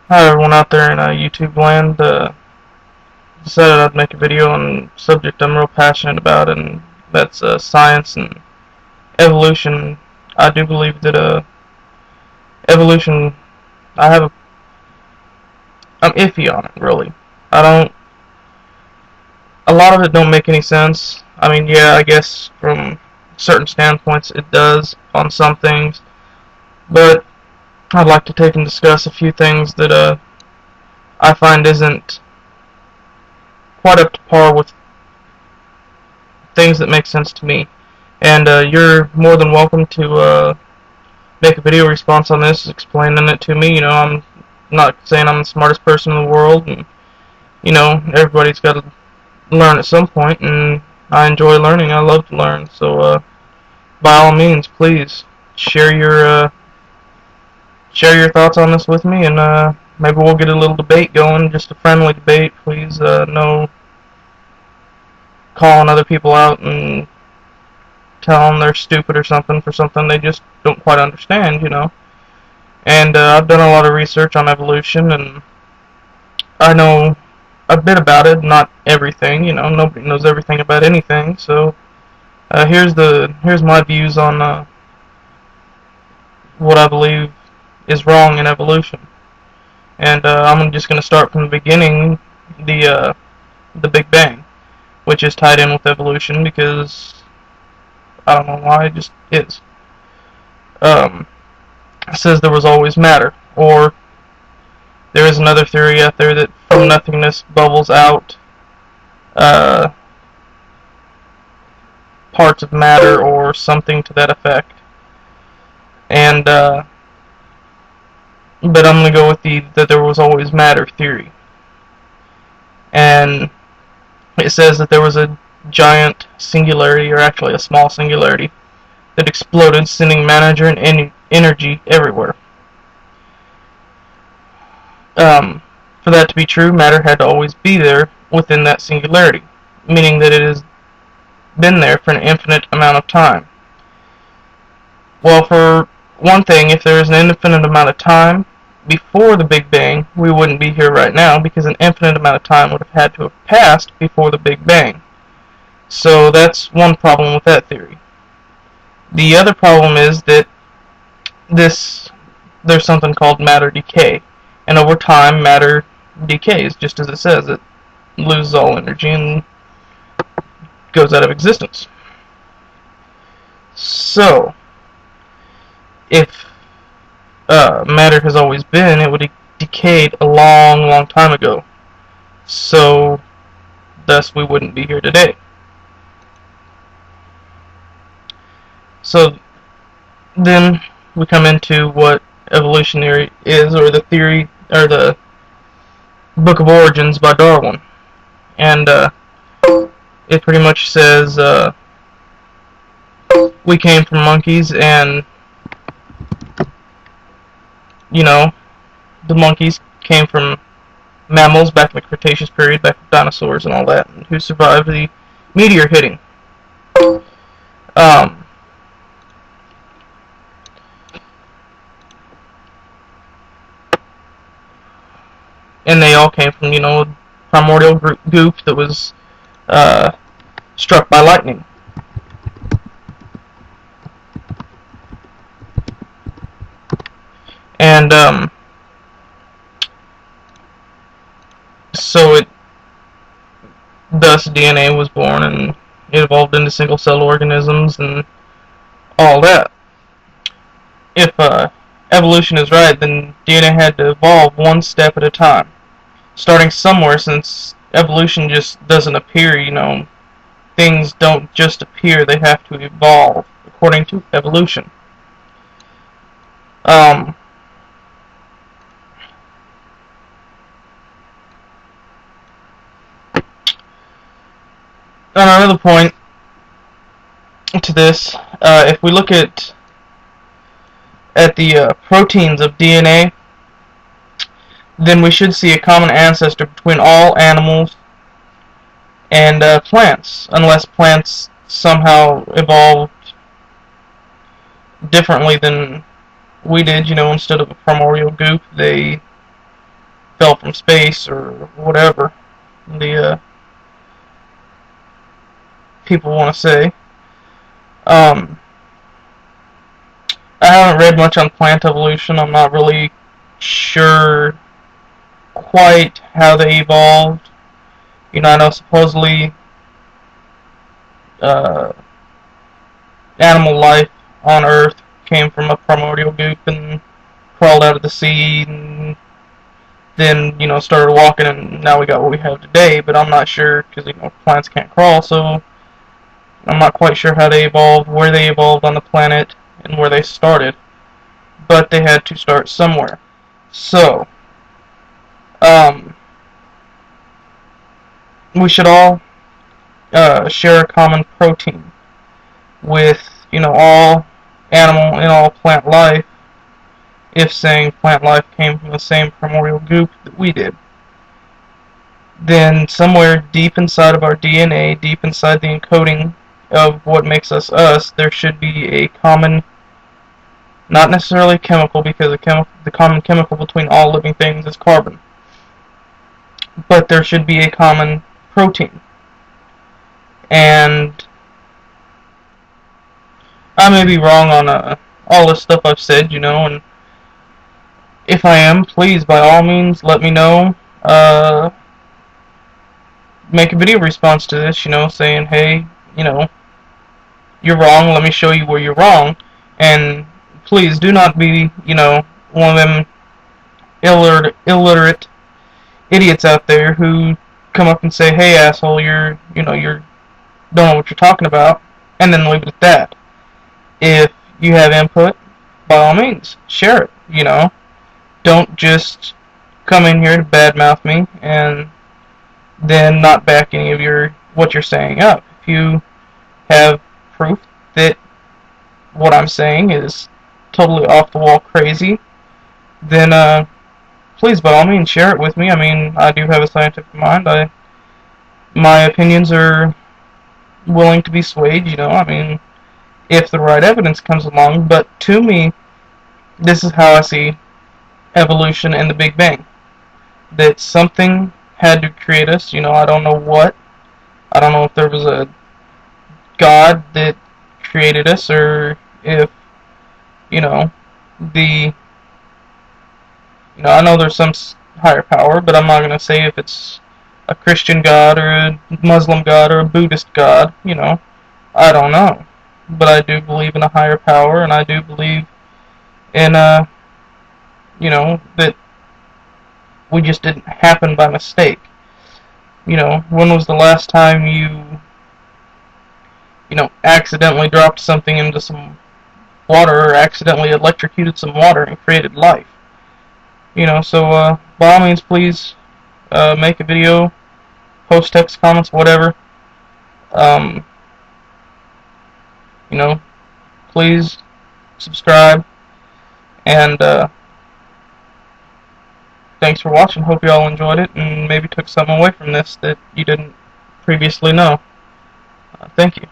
Hi everyone out there in YouTube land. Decided I'd make a video on a subject I'm real passionate about, and that's science and evolution. I do believe that evolution. I have a. I'm iffy on it, really. I don't. A lot of it don't make any sense. I mean, yeah, I guess from certain standpoints it does on some things, but I'd like to take and discuss a few things that I find isn't quite up to par with things that make sense to me. And you're more than welcome to make a video response on this, explaining it to me. I'm not saying I'm the smartest person in the world, and everybody's got to learn at some point, and I enjoy learning. I love to learn. So by all means, please share your thoughts on this with me, and maybe we'll get a little debate going, just a friendly debate. Please, no calling other people out and tell them they're stupid or something for something they just don't quite understand. And I've done a lot of research on evolution, and I know a bit about it, not everything. Nobody knows everything about anything. So here's my views on what I believe is wrong in evolution. And I'm just going to start from the beginning, the Big Bang, which is tied in with evolution because I don't know why, it just is. Um, it says there was always matter, or there is another theory out there that from nothingness bubbles out uh, parts of matter or something to that effect. And but I'm gonna go with that there was always matter theory. And it says that there was a giant singularity, or actually a small singularity, that exploded, sending matter and energy everywhere. For that to be true, matter had to always be there within that singularity, meaning that it has been there for an infinite amount of time. Well, for one thing, if there is an infinite amount of time before the Big Bang, we wouldn't be here right now because an infinite amount of time would have had to have passed before the Big Bang. So that's one problem with that theory. The other problem is that there's something called matter decay, and over time matter decays, just as it says. It loses all energy and goes out of existence. So, if matter has always been, it would have decayed a long, long time ago. So, thus we wouldn't be here today. So, then we come into what evolutionary is, or the theory, or the Book of Origins by Darwin. And it pretty much says we came from monkeys, and the monkeys came from mammals back in the Cretaceous period, back with dinosaurs and all that, who survived the meteor hitting. Um, and they all came from, primordial goop that was uh, struck by lightning. And so thus DNA was born, and it evolved into single-cell organisms and all that. If evolution is right, then DNA had to evolve one step at a time, starting somewhere, since evolution just doesn't appear. Things don't just appear, they have to evolve according to evolution. Um, on another point to this, if we look at the proteins of DNA, then we should see a common ancestor between all animals and plants, unless plants somehow evolved differently than we did. Instead of a primordial goop, they fell from space or whatever the people want to say. Um, I haven't read much on plant evolution. I'm not really sure quite how they evolved. I know supposedly uh, animal life on Earth came from a primordial goop and crawled out of the sea and then, started walking, and now we got what we have today. But I'm not sure because, plants can't crawl, so I'm not quite sure how they evolved, where they evolved on the planet, and where they started. But they had to start somewhere. So, um, we should all share a common protein with, all animal and all plant life, if saying plant life came from the same primordial goop that we did. Then somewhere deep inside of our DNA, deep inside the encoding of what makes us us, there should be a common, not necessarily chemical, because the common chemical between all living things is carbon, but there should be a common protein. And I may be wrong on all this stuff I've said, and if I am, please, by all means, let me know. Make a video response to this, saying, hey, you're wrong, let me show you where you're wrong. And please do not be, one of them illiterate idiots out there who come up and say, hey, asshole, you're don't know what you're talking about, and then leave it at that. If you have input, by all means, share it, Don't just come in here to badmouth me and then not back any of what you're saying up. If you have proof that what I'm saying is totally off the wall crazy, then please, by all means, share it with me. I mean, I do have a scientific mind. My opinions are willing to be swayed, I mean, if the right evidence comes along. But to me, this is how I see evolution and the Big Bang. That something had to create us, I don't know what. I don't know if there was a God that created us, or if, the, I know there's some higher power, but I'm not going to say if it's a Christian God or a Muslim God or a Buddhist God, I don't know. But I do believe in a higher power, and I do believe in, that we just didn't happen by mistake. When was the last time you accidentally dropped something into some water, or accidentally electrocuted some water and created life? So by all means, please make a video, post text, comments, whatever. Um, please subscribe, and thanks for watching. Hope you all enjoyed it and maybe took something away from this that you didn't previously know. Thank you.